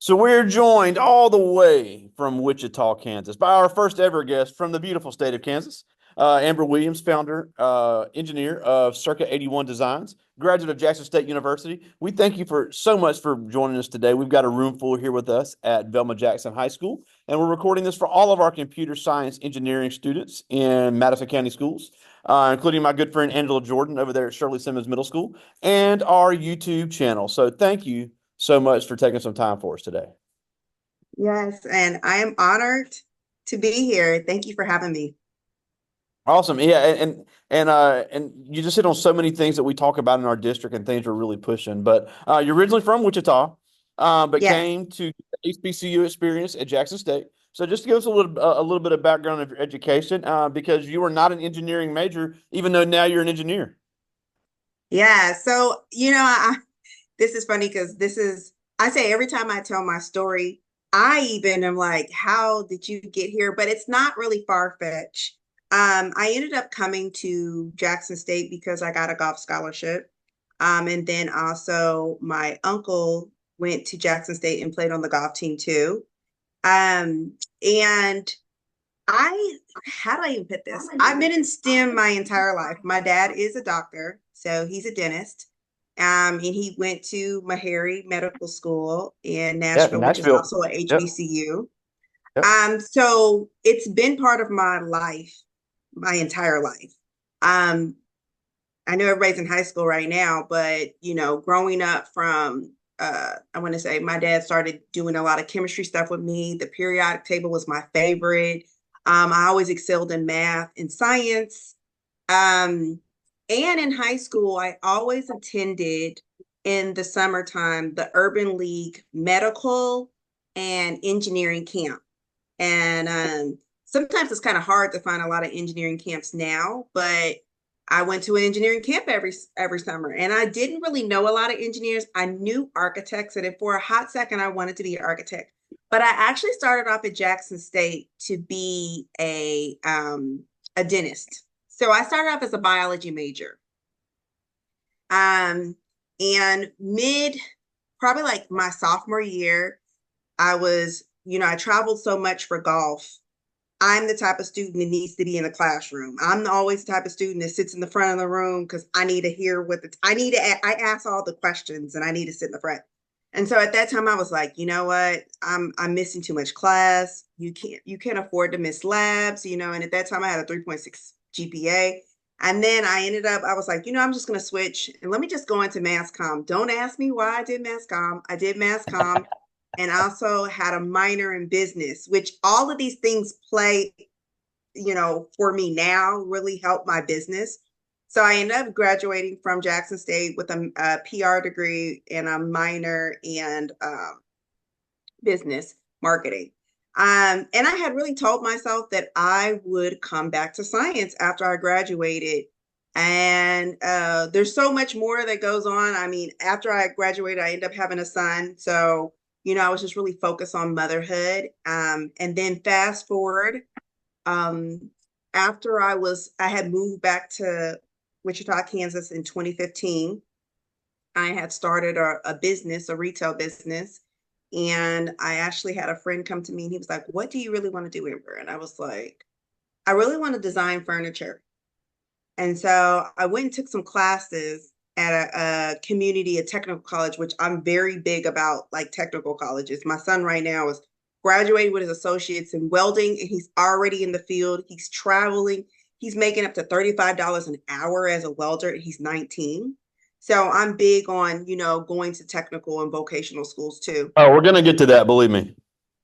So we're joined all the way from Wichita, Kansas, by our first ever guest from the beautiful state of Kansas, Amber Williams, founder, engineer of Circa 81 Designs, graduate of Jackson State University. We thank you for so much for joining us today. We've got a room full here with us at Velma Jackson High School, and we're recording this for all of our computer science engineering students in Madison County schools, including my good friend Angela Jordan over there at Shirley Simmons Middle School, and our YouTube channel. So thank you so much for taking some time for us today. Yes, and I am honored to be here. Thank you for having me. Awesome. Yeah, and you just hit on so many things that we talk about in our district and things we're really pushing. But you're originally from Wichita, but Yes. came to HBCU experience at Jackson State. So just to give us a little bit of background of your education, because you were not an engineering major, even though now you're an engineer. Yeah. So, this is funny because I say every time I tell my story, I even am like, how did you get here? But it's not really far-fetched. I ended up coming to Jackson State because I got a golf scholarship. And then also my uncle went to Jackson State and played on the golf team too. Um, and how do I even put this? I've been in STEM my entire life. My dad is a doctor, so he's a dentist. And he went to Meharry Medical School in Yeah, Nashville, which is Nashville. also a Yep. HBCU. Yep. So it's been part of my life, my entire life. Um, I know everybody's in high school right now, but growing up from I want to say my dad started doing a lot of chemistry stuff with me. The periodic table was my favorite. I always excelled in math and science. Um, and in high school, I always attended in the summertime the Urban League medical and engineering camp. And sometimes it's kind of hard to find a lot of engineering camps now, but I went to an engineering camp every summer, and I didn't really know a lot of engineers. I knew architects, and for a hot second, I wanted to be an architect. But I actually started off at Jackson State to be a dentist. So I started off as a biology major. Um, and probably like my sophomore year, I traveled so much for golf. I'm the type of student that needs to be in the classroom. I'm always the type of student that sits in the front of the room because I need to hear I ask all the questions and I need to sit in the front. And so at that time I was like, you know what? I'm missing too much class. You can't afford to miss labs, and at that time I had a 3.6 GPA. And then I was like, I'm just going to switch and let me just go into mass comm. Don't ask me why I did mass comm. I did mass comm and also had a minor in business, which all of these things play, for me now really help my business. So I ended up graduating from Jackson State with a PR degree and a minor in business marketing. And I had really told myself that I would come back to science after I graduated. And there's so much more that goes on. I mean, after I graduated, I ended up having a son. So, I was just really focused on motherhood. And then fast forward, um, after I had moved back to Wichita, Kansas in 2015. I had started a business, a retail business. And I actually had a friend come to me and he was like, "What do you really want to do, Amber?" And I was like, "I really want to design furniture." And so I went and took some classes at a community, a technical college, which I'm very big about, like technical colleges. My son right now is graduating with his associates in welding, and he's already in the field. He's traveling. He's making up to $35 an hour as a welder, and he's 19. So I'm big on, going to technical and vocational schools too. Oh, we're gonna get to that, believe me.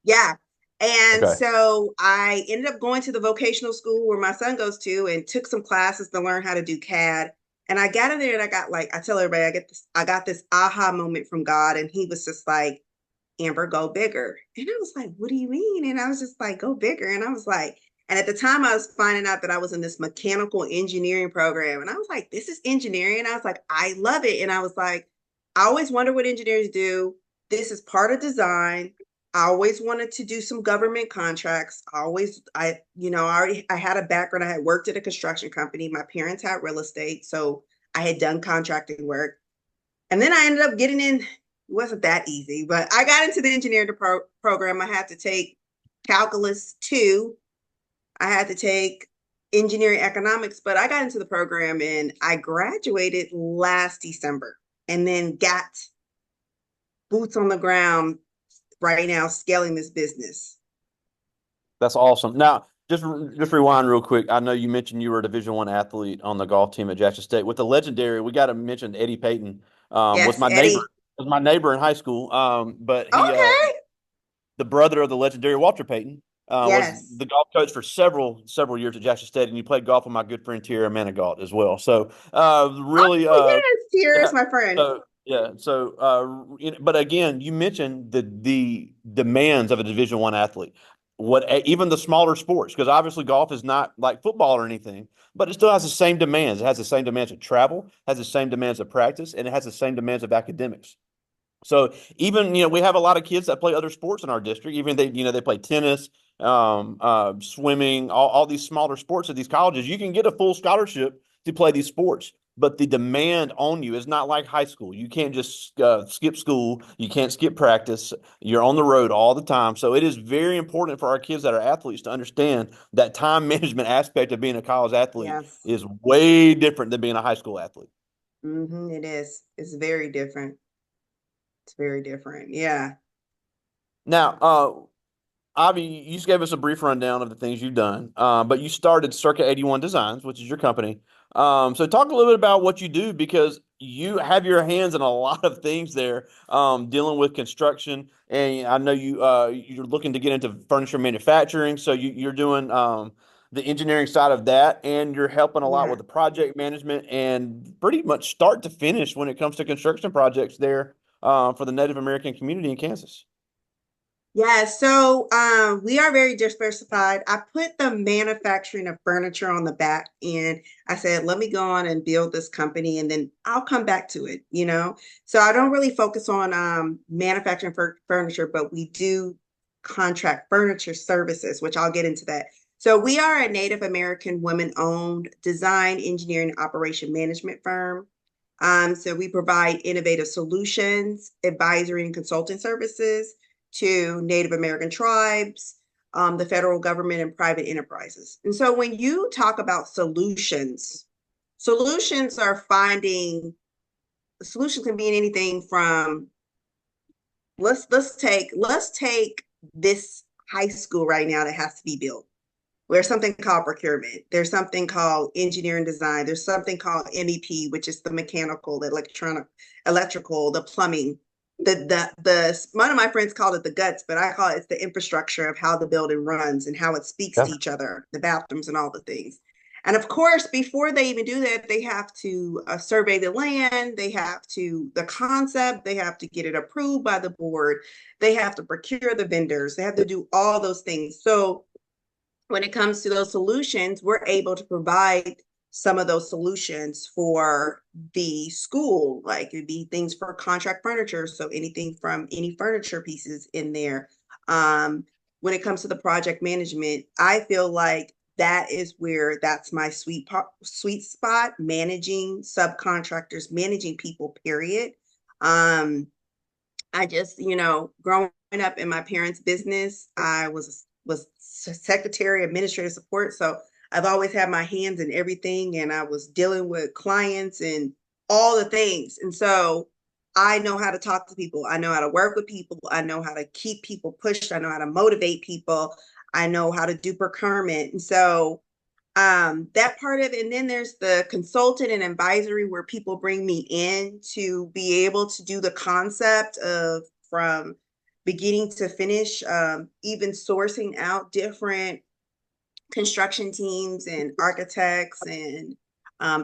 Yeah. And Okay. so I ended up going to the vocational school where my son goes to and took some classes to learn how to do CAD. And I got in there and I got like, I tell everybody, I got this aha moment from God. And he was just like, "Amber, go bigger." And I was like, "What do you mean?" And I was just like, "Go bigger." And I was like, and at the time I was finding out that I was in this mechanical engineering program. And I was like, "This is engineering." And I was like, "I love it." And I was like, "I always wonder what engineers do. This is part of design. I always wanted to do some government contracts. I had a background. I had worked at a construction company. My parents had real estate. So I had done contracting work. And then I ended up getting in It wasn't that easy, but I got into the engineering program. I had to take calculus 2. I had to take engineering economics, but I got into the program and I graduated last December and then got boots on the ground right now scaling this business. That's awesome. Now, just rewind real quick. I know you mentioned you were a Division I athlete on the golf team at Jackson State. With the legendary, we got to mention Eddie Payton. Was Yes, my neighbor. Eddie. Was my neighbor in high school. But he Okay. the brother of the legendary Walter Payton, was Yes. the golf coach for several years at Jackson State, and he played golf with my good friend Tierra Manigault as well. So really, Oh, yes. Here is yeah. my friend. So yeah, so but again, you mentioned the demands of a Division I athlete. What even the smaller sports, because obviously golf is not like football or anything, but it still has the same demands. It has the same demands of travel, has the same demands of practice, and it has the same demands of academics. So even, we have a lot of kids that play other sports in our district. Even they play tennis, swimming, all these smaller sports at these colleges. You can get a full scholarship to play these sports, but the demand on you is not like high school. You can't just skip school. You can't skip practice. You're on the road all the time. So it is very important for our kids that are athletes to understand that time management aspect of being a college athlete Yes. is way different than being a high school athlete. It is. It's very different. It's very different. Yeah. Now, Avi, you just gave us a brief rundown of the things you've done, but you started Circa 81 Designs, which is your company. So talk a little bit about what you do because you have your hands in a lot of things there, dealing with construction, and I know you're looking to get into furniture manufacturing. So you're doing the engineering side of that, and you're helping a lot Yeah. with the project management and pretty much start to finish when it comes to construction projects there for the Native American community in Kansas. Yeah, so we are very diversified. I put the manufacturing of furniture on the back end. I said, let me go on and build this company and then I'll come back to it, you know? So I don't really focus on manufacturing furniture, but we do contract furniture services, which I'll get into that. So we are a Native American women-owned design, engineering, and operation management firm. So we provide innovative solutions, advisory and consulting services to Native American tribes, the federal government, and private enterprises. And so when you talk about solutions, solutions are finding solutions can be in anything from let's take this high school right now that has to be built. There's something called procurement. There's something called engineering design. There's something called MEP, which is the mechanical, the electrical, the plumbing. The one of my friends called it the guts, but I call it the infrastructure of how the building runs and how it speaks to each other, the bathrooms and all the things. And of course, before they even do that, they have to survey the land. They have to the concept. They have to get it approved by the board. They have to procure the vendors. They have to do all those things. So when it comes to those solutions, we're able to provide some of those solutions for the school. Like it'd be things for contract furniture. So anything from any furniture pieces in there. When it comes to the project management, I feel like that is where that's my sweet spot, managing subcontractors, managing people, period. Um, I just, growing up in my parents' business, I was secretary, administrative support. So I've always had my hands in everything, and I was dealing with clients and all the things. And so I know how to talk to people. I know how to work with people. I know how to keep people pushed. I know how to motivate people. I know how to do procurement. And so that part of it, and then there's the consultant and advisory where people bring me in to be able to do the concept of from beginning to finish, even sourcing out different construction teams and architects and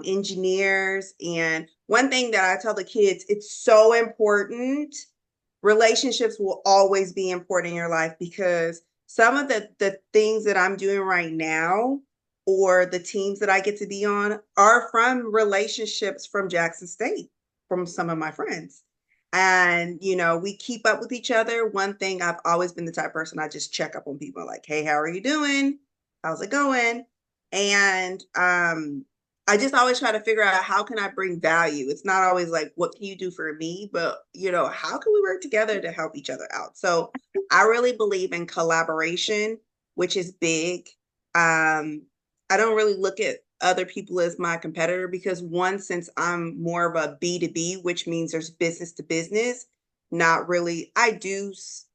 engineers. And one thing that I tell the kids, it's so important. Relationships will always be important in your life because some of the things that I'm doing right now or the teams that I get to be on are from relationships from Jackson State, from some of my friends. And, we keep up with each other. One thing I've always been the type of person I just check up on people like, hey, how are you doing? How's it going? And I just always try to figure out how can I bring value. It's not always like what can you do for me, but how can we work together to help each other out? So I really believe in collaboration, which is big. I don't really look at other people as my competitor because one, since I'm more of a B2B, which means there's business to business, not really. I do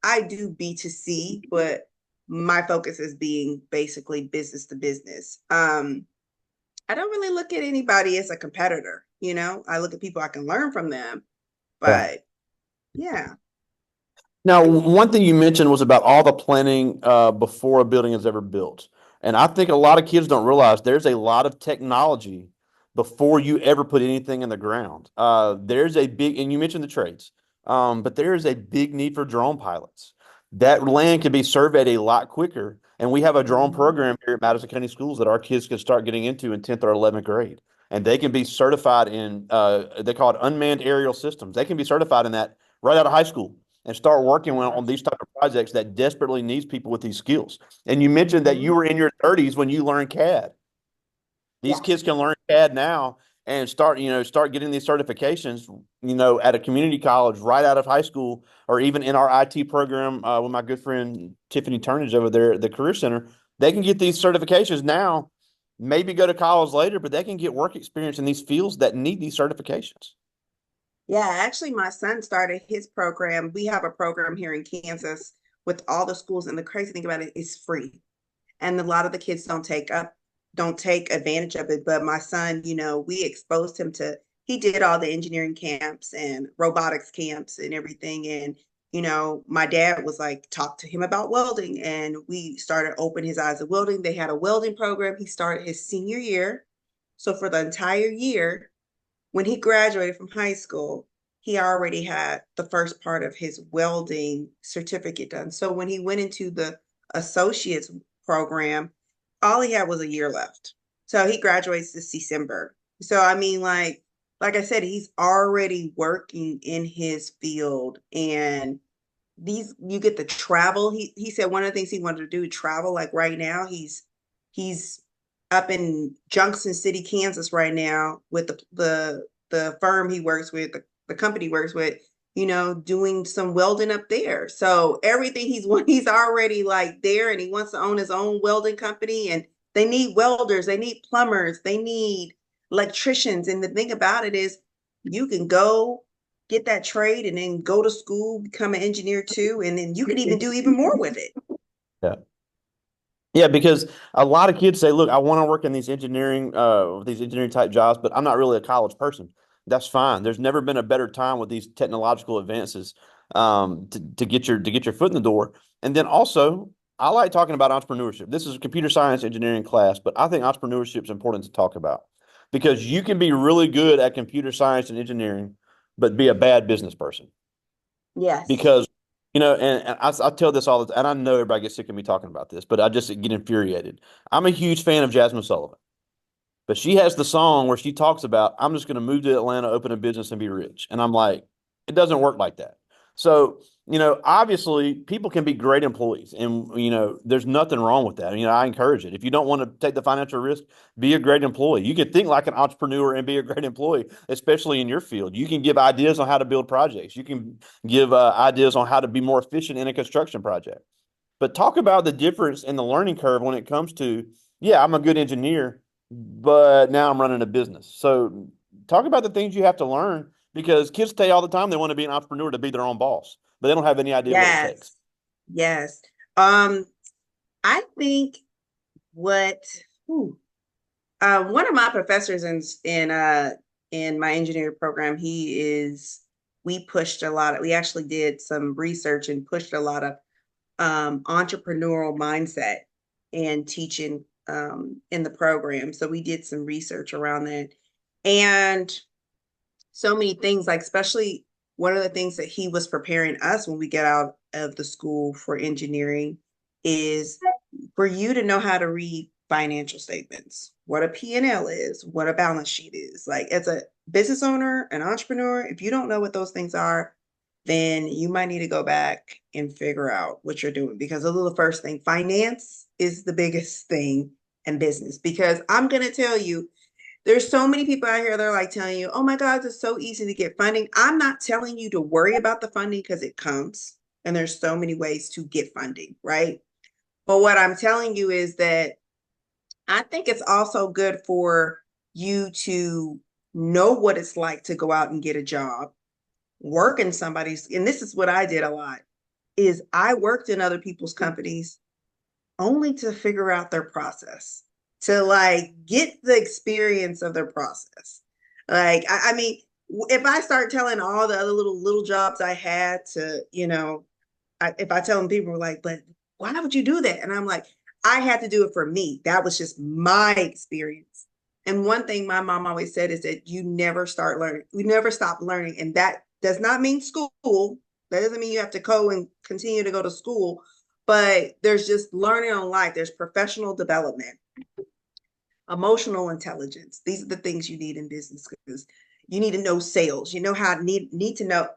B2C, but my focus is being basically business to business. I don't really look at anybody as a competitor, I look at people I can learn from them, Yeah. but yeah. Now, one thing you mentioned was about all the planning before a building is ever built. And I think a lot of kids don't realize there's a lot of technology before you ever put anything in the ground. There's a big, and you mentioned the trades, but there is a big need for drone pilots. That land can be surveyed a lot quicker. And we have a drone Mhm. program here at Madison County Schools that our kids can start getting into in 10th or 11th grade. And they can be certified in, they call it unmanned aerial systems. They can be certified in that right out of high school and start working on these type of projects that desperately needs people with these skills. And you mentioned that you Mhm. were in your 30s when you learned CAD. These kids Yes. can learn CAD now and start getting these certifications, at a community college right out of high school, or even in our IT program with my good friend Tiffany Turnage over there at the Career Center. They can get these certifications now, maybe go to college later, but they can get work experience in these fields that need these certifications. Yeah, actually, my son started his program. We have a program here in Kansas with all the schools, and the crazy thing about it is free. And a lot of the kids don't take advantage of it. But my son, we exposed him to, he did all the engineering camps and robotics camps and everything. And, my dad was like, talk to him about welding. And we started opening his eyes to welding. They had a welding program. He started his senior year. So for the entire year, when he graduated from high school, he already had the first part of his welding certificate done. So when he went into the associate's program, all he had was a year left. So he graduates this December. So I mean, like I said, he's already working in his field, and these you get to travel. He said one of the things he wanted to do travel. Like right now, he's up in Junction City, Kansas right now with the firm he works with, the company he works with, doing some welding up there. So everything he's already like there, and he wants to own his own welding company. And they need welders, they need plumbers, they need electricians. And the thing about it is, you can go get that trade and then go to school, become an engineer too, and then you can even do even more with it. Yeah. Yeah, because a lot of kids say, "Look, I want to work in these engineering type jobs, but I'm not really a college person." That's fine. There's never been a better time with these technological advances to get your foot in the door. And then also, I like talking about entrepreneurship. This is a computer science engineering class, but I think entrepreneurship is important to talk about because you can be really good at computer science and engineering, but be a bad business person Yes. because and I tell this all the time, and I know everybody gets sick of me talking about this, but I just get infuriated. I'm a huge fan of Jasmine Sullivan, but she has the song where she talks about, I'm just going to move to Atlanta, open a business, and be rich. And I'm like, it doesn't work like that. So, obviously people can be great employees and, there's nothing wrong with that. I encourage it. If you don't want to take the financial risk, be a great employee. You can think like an entrepreneur and be a great employee, especially in your field. You can give ideas on how to build projects. You can give ideas on how to be more efficient in a construction project. But talk about the difference in the learning curve when it comes to, yeah, I'm a good engineer, but now I'm running a business. So talk about the things you have to learn because kids say all the time they want to be an entrepreneur to be their own boss, but they don't have any idea what it takes. Yes. Yes. Um, I think what whew, one of my professors in my engineering program, we pushed a lot of, we actually did some research and pushed a lot of entrepreneurial mindset and teaching in the program. So we did some research around that. And so many things, like especially one of the things that he was preparing us when we get out of the school for engineering is for you to know how to read financial statements, what a P&L is, what a balance sheet is. Like as a business owner, an entrepreneur, if you don't know what those things are, then you might need to go back and figure out what you're doing, because those are the first thing. Finance is the biggest thing in business, because I'm going to tell you, There's so many people out here that are like telling you, oh my God, it's so easy to get funding. I'm not telling you to worry about the funding because it comes and there's so many ways to get funding, right? But what I'm telling you is that I think it's also good for you to know what it's like to go out and get a job, work in somebody's, and this is what I did a lot, is I worked in other people's companies only to figure out their process, to like get the experience of their process. Like, I mean, if I start telling all the other little jobs I had to, if I tell them, people were like, but why would you do that? And I'm like, I had to do it for me. That was just my experience. And one thing my mom always said is that you never start learning, you never stop learning. And that does not mean school. That doesn't mean you have to go and continue to go to school, but there's just learning on life. There's professional development, emotional intelligence. These are the things you need in business because you need to know sales. You know how need to know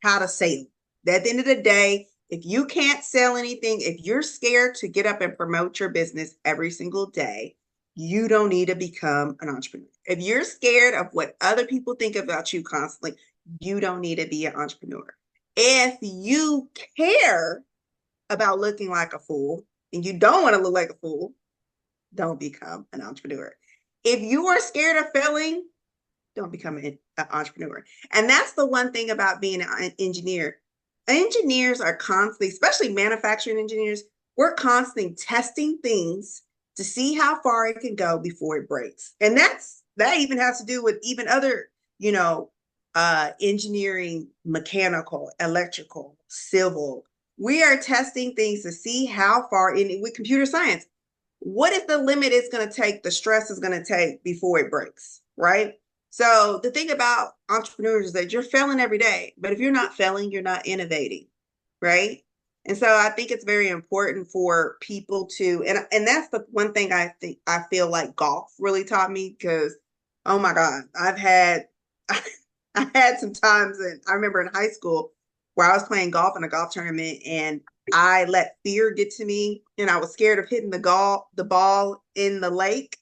how to sell. At the end of the day, if you can't sell anything, if you're scared to get up and promote your business every single day, you don't need to become an entrepreneur. If you're scared of what other people think about you constantly, you don't need to be an entrepreneur. If you care about looking like a fool and you don't want to look like a fool, don't become an entrepreneur. If you are scared of failing, don't become an entrepreneur. And that's the one thing about being an engineer. Engineers are constantly, especially manufacturing engineers, we're constantly testing things to see how far it can go before it breaks. And that even has to do with even other, engineering, mechanical, electrical, civil. We are testing things to see how far in with computer science. What if the limit is going to take, the stress is going to take before it breaks, right? So the thing about entrepreneurs is that you're failing every day, but if you're not failing, you're not innovating, right? And so I think it's very important for people to, and that's the one thing I feel like golf really taught me because, oh my God, I had some times, and I remember in high school where I was playing golf in a golf tournament and I let fear get to me and I was scared of hitting the ball in the lake.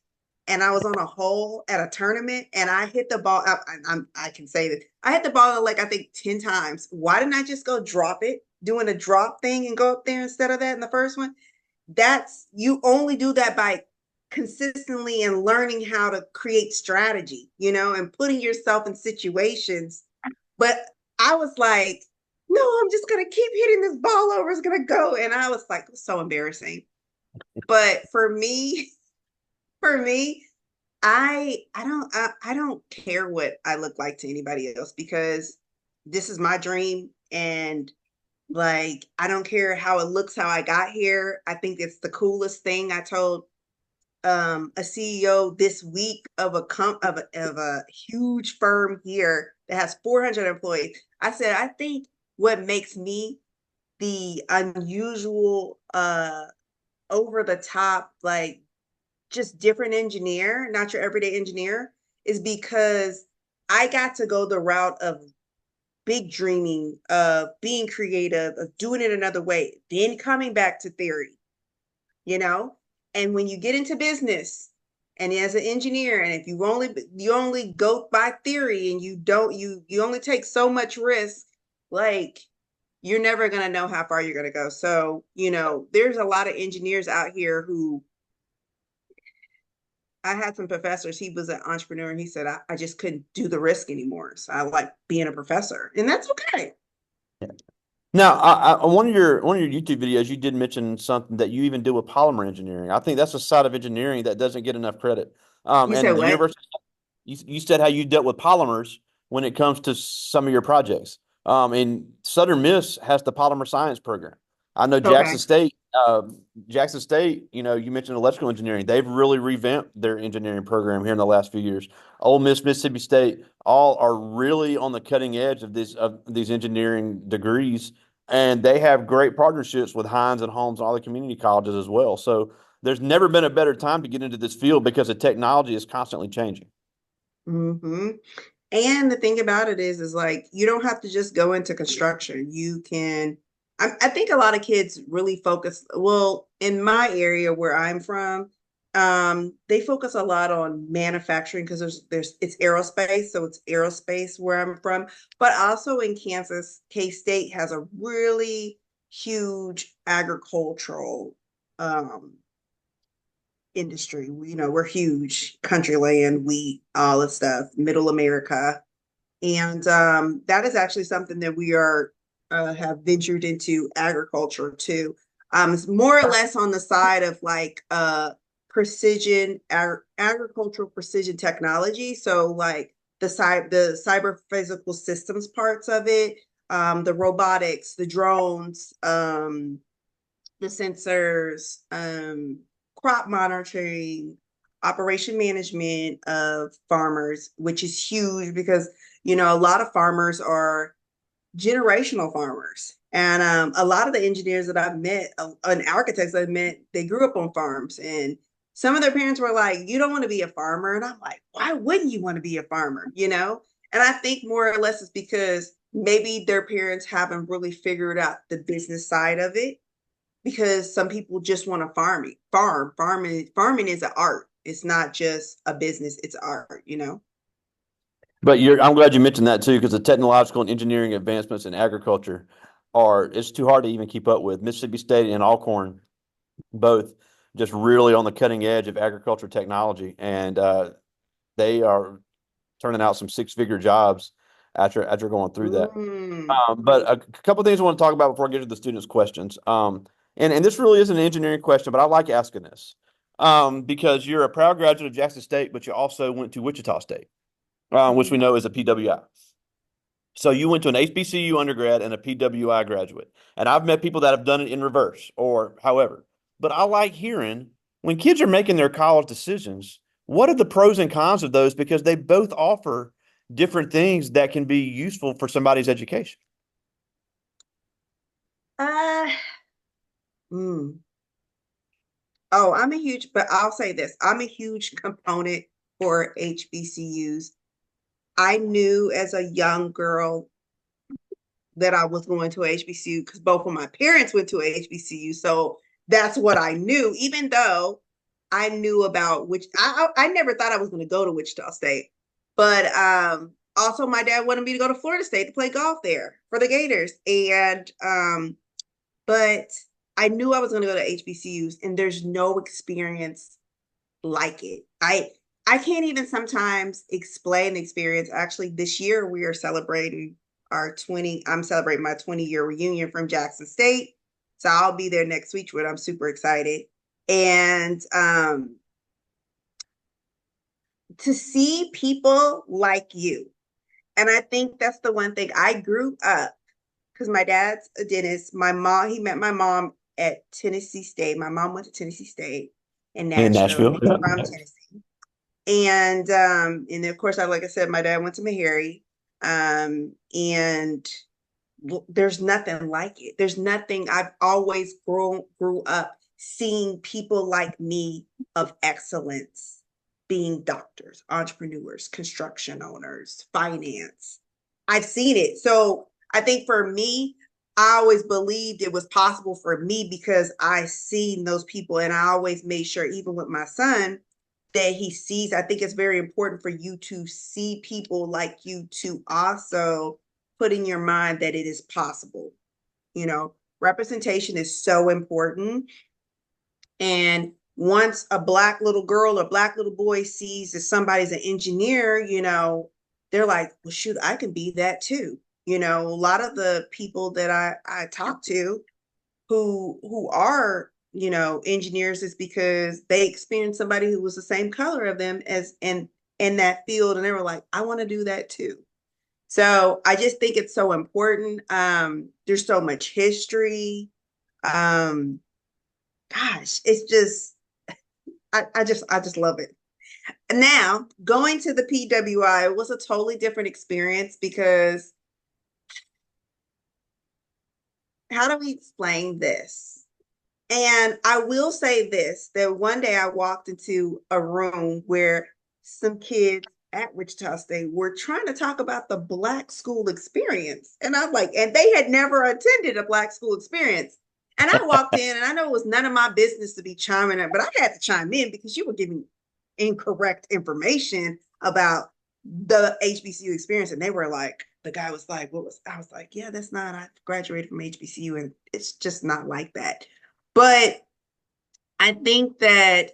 And I was on a hole at a tournament and I hit the ball. I can say that I hit the ball in the lake, I think 10 times. Why didn't I just go drop it, doing a drop thing and go up there instead of that in the first one? You only do that by consistently and learning how to create strategy, and putting yourself in situations. But I was like, no, I'm just gonna keep hitting this ball over. It's gonna go. And I was like, so embarrassing. But for me, I don't care what I look like to anybody else because this is my dream. And like, I don't care how it looks, how I got here. I think it's the coolest thing. I told a CEO this week of a huge firm here that has 400 employees. I said, I think what makes me the unusual, over the top, like just different engineer, not your everyday engineer, is because I got to go the route of big dreaming, of being creative, of doing it another way, then coming back to theory, you know? And when you get into business and as an engineer, and if you only go by theory and you only take so much risk, like you're never gonna know how far you're gonna go. So, there's a lot of engineers out here who I had some professors, he was an entrepreneur and he said, I just couldn't do the risk anymore. So I like being a professor. And that's okay. Now, on one of your YouTube videos, you did mention something that you even do with polymer engineering. I think that's a side of engineering that doesn't get enough credit. You said And the what? university, you said how you dealt with polymers when it comes to some of your projects. And Southern Miss has the polymer science program. I know Okay. Jackson State, you mentioned electrical engineering. They've really revamped their engineering program here in the last few years. Ole Miss, Mississippi State, all are really on the cutting edge of these engineering degrees, and they have great partnerships with Hines and Holmes and all the community colleges as well. So there's never been a better time to get into this field because the technology is constantly changing. Hmm. And the thing about it is like you don't have to just go into construction. You can, I think a lot of kids really focus, well, in my area where I'm from, They focus a lot on manufacturing because there's it's aerospace, so it's aerospace where I'm from. But also in Kansas, K-State has a really huge agricultural um industry. We're huge, country land, wheat, all that stuff, middle America. And that is actually something that we are have ventured into agriculture too. It's more or less on the side of like agricultural precision technology. So like the cyber physical systems parts of it, the robotics, the drones, the sensors, crop monitoring, operation management of farmers, which is huge because a lot of farmers are generational farmers. And a lot of the engineers that I've met and architects I've met, they grew up on farms. And some of their parents were like, you don't want to be a farmer. And I'm like, why wouldn't you want to be a farmer? And I think more or less it's because maybe their parents haven't really figured out the business side of it, because some people just want to farming is an art. It's not just a business, it's art. But I'm glad you mentioned that too, because the technological and engineering advancements in agriculture it's too hard to even keep up with. Mississippi State and Alcorn both just really on the cutting edge of agriculture technology, and they are turning out some six-figure jobs after going through that. Mm. But a couple of things I want to talk about before I get to the students' questions. And this really is an engineering question, but I like asking this because you're a proud graduate of Jackson State, but you also went to Wichita State, which we know is a PWI. So you went to an HBCU undergrad and a PWI graduate. And I've met people that have done it in reverse or however. But I like hearing when kids are making their college decisions, what are the pros and cons of those? Because they both offer different things that can be useful for somebody's education. Uh, mm. Oh, but I'll say this. I'm a huge component for HBCUs. I knew as a young girl that I was going to a HBCU because both of my parents went to a HBCU. So that's what I knew, even though I knew about which I never thought I was going to go to Wichita State. But also my dad wanted me to go to Florida State to play golf there for the Gators. And but I knew I was going to go to HBCUs, and there's no experience like it. I can't even sometimes explain the experience. Actually, this year we are celebrating I'm celebrating my 20-year reunion from Jackson State. So I'll be there next week, which I'm super excited. And to see people like you. And I think that's the one thing. I grew up because my dad's a dentist. He met my mom at Tennessee State. My mom went to Tennessee State in In Nashville. Nashville. He's Yeah. from Tennessee. And of course, like I said, my dad went to Meharry. And there's nothing like it. There's nothing. I've always grew up seeing people like me of excellence being doctors, entrepreneurs, construction owners, finance. I've seen it. So I think for me, I always believed it was possible for me because I seen those people, and I always made sure, even with my son, that he sees. I think it's very important for you to see people like you to also put in your mind that it is possible. Representation is so important. And once a Black little girl or Black little boy sees that somebody's an engineer, they're like, well, shoot, I can be that too. A lot of the people that I talk to who are engineers is because they experienced somebody who was the same color of them as in that field, and they were like, I want to do that too. So I just think it's so important. There's so much history. um Gosh, it's just I just love it. Now going to the PWI was a totally different experience because how do we explain this? And I will say this, that one day I walked into a room where some kids at Wichita State were trying to talk about the Black school experience. And I'm like, and they had never attended a Black school experience. And I walked in and I know it was none of my business to be chiming in, but I had to chime in because you were giving incorrect information about the HBCU experience. And they were like, the guy was like, what was, I was like, yeah, that's not, I graduated from HBCU and it's just not like that. But I think that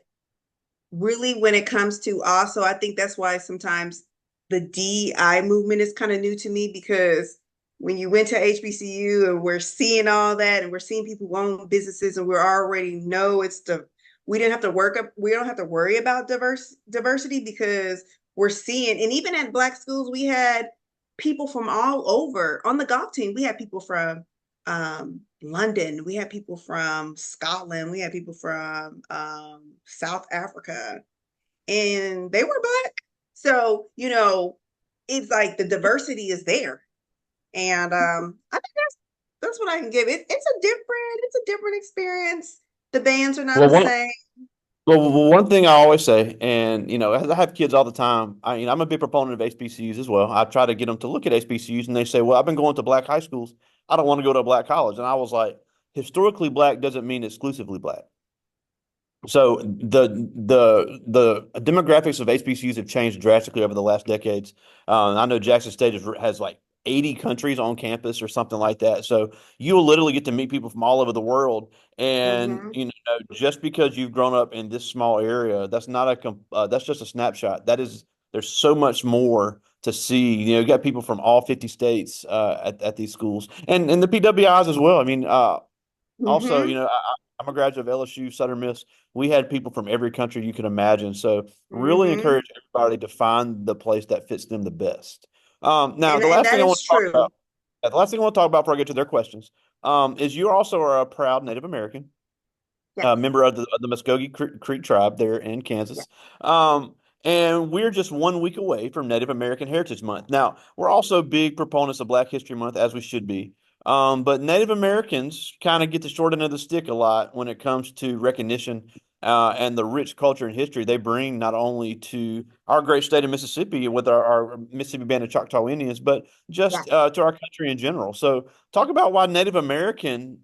really when it comes to also, I think that's why sometimes the DEI movement is kind of new to me because when you went to HBCU and we're seeing all that and we're seeing people who own businesses and we already know it's the we didn't have to work up we don't have to worry about diversity because we're seeing and even at Black schools we had people from all over on the golf team we had people from London. We had people from Scotland. We had people from South Africa, and they were Black. So, it's like the diversity is there. And I think that's what I can give it. It's a different experience. The bands are not Well, the one same. one thing I always say, and as I have kids all the time, I'm a big proponent of HBCUs as well. I try to get them to look at HBCUs, and they say, "Well, I've been going to Black high schools. I don't want to go to a Black college." And I was like, historically Black doesn't mean exclusively Black. So the demographics of HBCUs have changed drastically over the last decades. I know Jackson State has like 80 countries on campus or something like that. So you'll literally get to meet people from all over the world. And Mm-hmm. just because you've grown up in this small area, that's just a snapshot. There's so much more to see. You got people from all 50 states at these schools and the PWIs as well. I mean, also, Mm-hmm. I'm a graduate of LSU, Southern Miss. We had people from every country you could imagine. So really Mm-hmm. encourage everybody to find the place that fits them the best. Now, And that is true. the last thing I want to talk about before I get to their questions, is you also are a proud Native American Yes. member of the Muskogee Creek tribe there in Yes. Kansas. And we're just 1 week away from Native American Heritage Month. Now, we're also big proponents of Black History Month, as we should be. But Native Americans kind of get the short end of the stick a lot when it comes to recognition and the rich culture and history they bring not only to our great state of Mississippi with our Mississippi Band of Choctaw Indians, but just Yes. to our country in general. So, talk about why Native American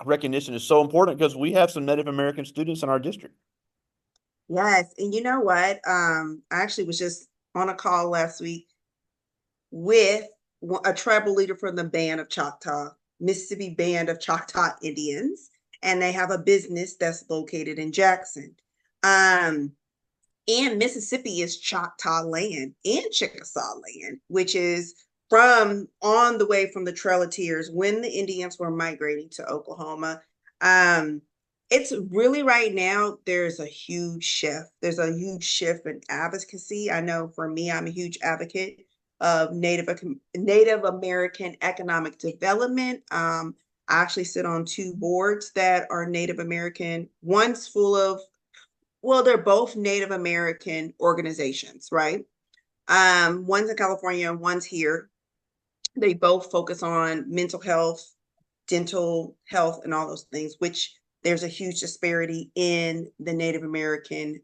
recognition is so important because we have some Native American students in our district. Yes. And you know what? I actually was just on a call last week with a tribal leader from the band of Choctaw, Mississippi Band of Choctaw Indians, and they have a business that's located in Jackson. Um, and Mississippi is Choctaw land and Chickasaw land, which is from on the way from the Trail of Tears when the Indians were migrating to Oklahoma. Um, it's really right now, there's a huge shift. There's a huge shift in advocacy. I know for me, I'm a huge advocate of Native American economic development. I actually sit on two boards that are Native American. One's full of well, they're both Native American organizations, right? One's in California and one's here. They both focus on mental health, dental health, and all those things, which there's a huge disparity in the Native American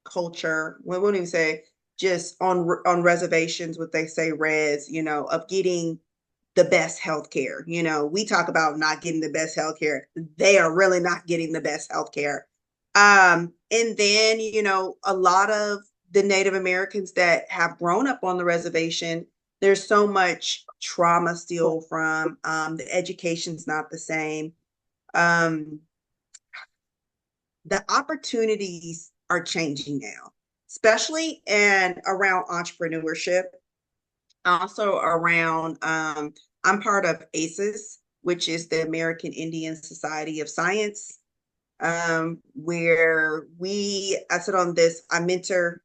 culture. We wouldn't even say just on reservations, what they say res, of getting the best healthcare. We talk about not getting the best healthcare. They are really not getting the best healthcare. And then, a lot of the Native Americans that have grown up on the reservation, there's so much trauma still from the education's not the same. Um, the opportunities are changing now, especially and around entrepreneurship, also around I'm part of ACES, which is the American Indian Society of Science, where I sit on this, I mentor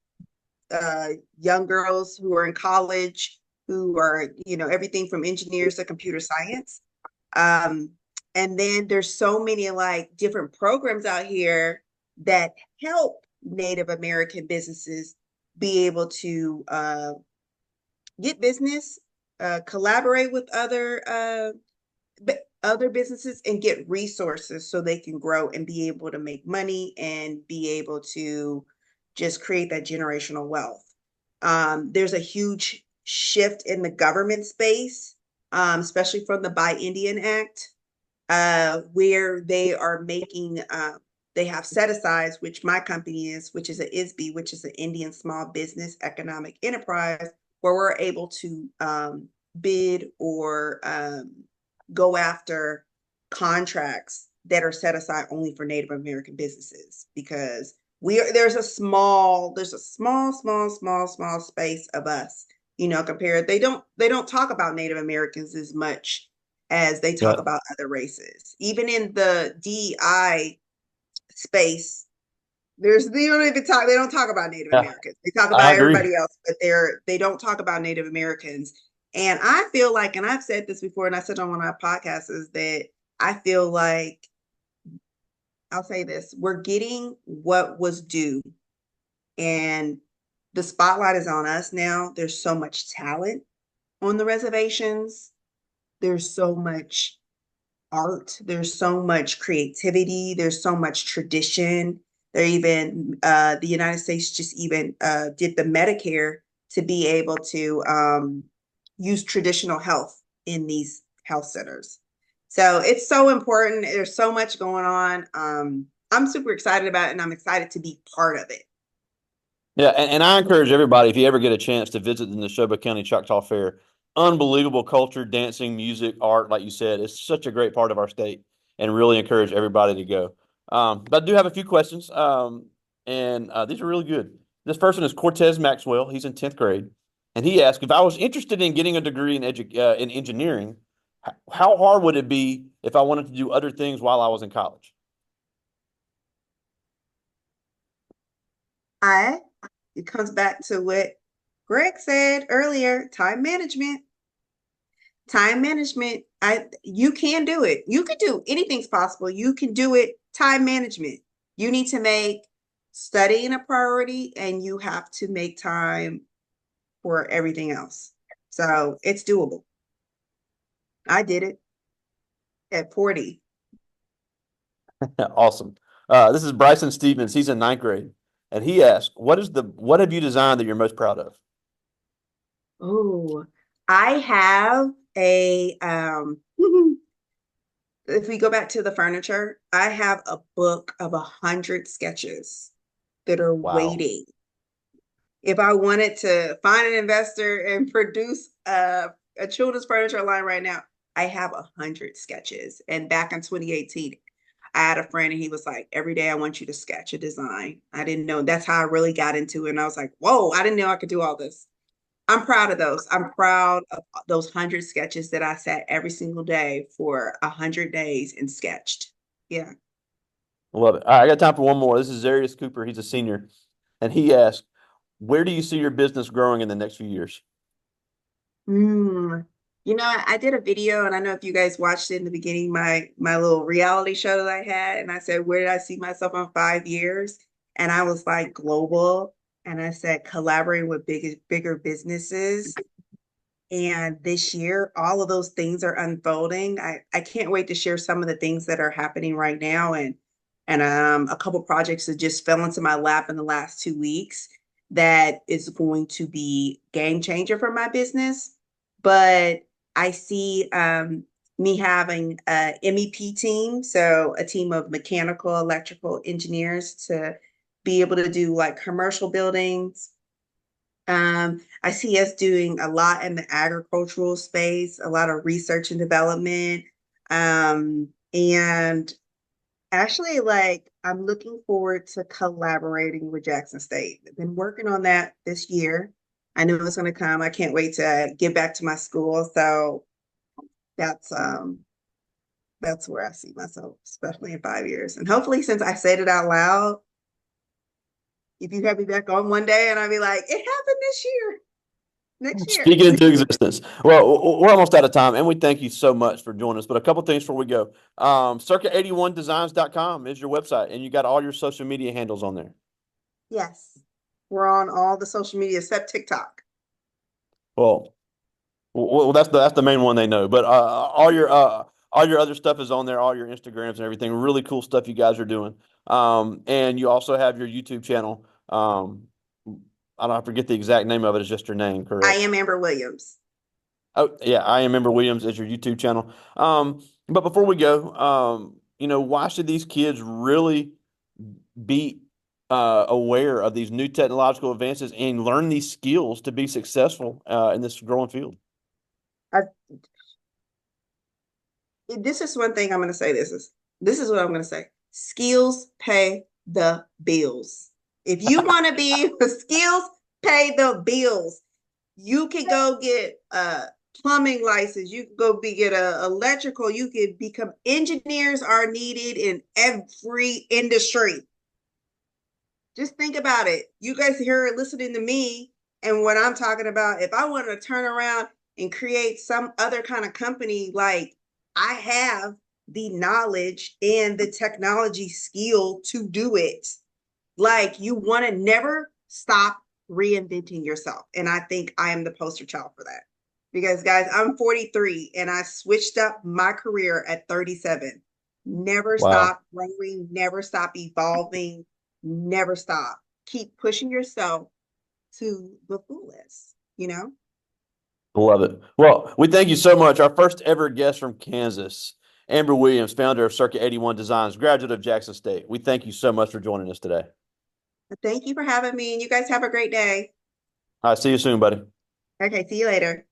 young girls who are in college, who are, everything from engineers to computer science. Um, and then there's so many like different programs out here that help Native American businesses be able to get business, collaborate with other businesses and get resources so they can grow and be able to make money and be able to just create that generational wealth. There's a huge shift in the government space, especially from the Buy Indian Act. where they are making, they have set asides, which my company is, which is an ISB, which is an Indian Small Business Economic Enterprise, where we're able to bid or go after contracts that are set aside only for Native American businesses because there's a small space of us, compared. They don't talk about Native Americans as much as they talk Yeah, about other races. Even in the DEI space, they don't talk about Native yeah, Americans. They talk I about agree. everybody else, but they don't talk about Native Americans. And I feel like, and I've said this before, and I said on one of my podcasts, is that I feel like I'll say this: we're getting what was due, and the spotlight is on us now. There's so much talent on the reservations. There's so much art. There's so much creativity. There's so much tradition. The United States just even did the Medicare to be able to use traditional health in these health centers. So it's so important. There's so much going on. I'm super excited about it, and I'm excited to be part of it. Yeah, and I encourage everybody, if you ever get a chance to visit the Neshoba County Choctaw Fair, unbelievable culture, dancing, music, art, like you said. It's such a great part of our state and really encourage everybody to go. But I do have a few questions, and these are really good. This person is Cortez Maxwell. He's in 10th grade. And he asked, if I was interested in getting a degree in engineering, how hard would it be if I wanted to do other things while I was in college? I It comes back to what Greg said earlier, time management. Time management. You can do it. You could do anything's possible. You can do it. Time management. You need to make studying a priority and you have to make time for everything else. So it's doable. I did it at 40. Awesome. This is Bryson Stevens. He's in 9th grade. And he asked, what have you designed that you're most proud of? Oh, I have a if we go back to the furniture, I have a book of 100 sketches that are Wow. waiting. If I wanted to find an investor and produce a children's furniture line right now, I have 100 sketches. And back in 2018, I had a friend and he was like, every day I want you to sketch a design. I didn't know. That's how I really got into it. And I was like, whoa, I didn't know I could do all this. I'm proud of those. I'm proud of those 100 sketches that I sat every single day for 100 days and sketched. Yeah. Love it. All right, I got time for one more. This is Zarius Cooper. He's a senior. And he asked, where do you see your business growing in the next few years? Mm. I did a video, and I know if you guys watched it in the beginning, my little reality show that I had, and I said, where did I see myself in 5 years? And I was like global, and I said collaborating with bigger businesses. And this year, all of those things are unfolding. I can't wait to share some of the things that are happening right now, and a couple projects that just fell into my lap in the last 2 weeks that is going to be game changer for my business. But I see me having a MEP team, so a team of mechanical, electrical engineers to be able to do like commercial buildings. I see us doing a lot in the agricultural space, a lot of research and development. And actually, like, I'm looking forward to collaborating with Jackson State. I've been working on that this year. I know it's going to come. I can't wait to get back to my school. So that's um that's where I see myself, especially in 5 years. And hopefully, since I said it out loud, if you have me back on one day and I'll be like, it happened this year, next year. Speak it into existence. Well, we're almost out of time, and we thank you so much for joining us. But a couple things before we go. Circa81designs.com is your website, and you got all your social media handles on there. Yes. We're on all the social media except TikTok. Well, that's the main one they know. But all your other stuff is on there. All your Instagrams and everything. Really cool stuff you guys are doing. And you also have your YouTube channel. I don't I forget the exact name of it. It's just your name, I correct? am Amber Williams. Oh, yeah, I am Member Williams is your YouTube channel. But before we go, why should these kids really be aware of these new technological advances and learn these skills to be successful in this growing field? I, this is one thing I'm going to say. This is what I'm going to say. Skills pay the bills. If you want to be skills, pay the bills. You can go get a plumbing license. You can go get a electrical. You can become engineers are needed in every industry. Just think about it. You guys here are listening to me and what I'm talking about. If I wanted to turn around and create some other kind of company, like I have the knowledge and the technology skill to do it. Like you want to never stop reinventing yourself. And I think I am the poster child for that. Because guys, I'm 43 and I switched up my career at 37. Never Wow. stop growing, never stop evolving, never stop. Keep pushing yourself to the fullest. Love it. Well, we thank you so much. Our first ever guest from Kansas, Amber Williams, founder of Circa 81 Designs, graduate of Jackson State. We thank you so much for joining us today. Thank you for having me, and you guys have a great day. All right, see you soon, buddy. Okay, see you later.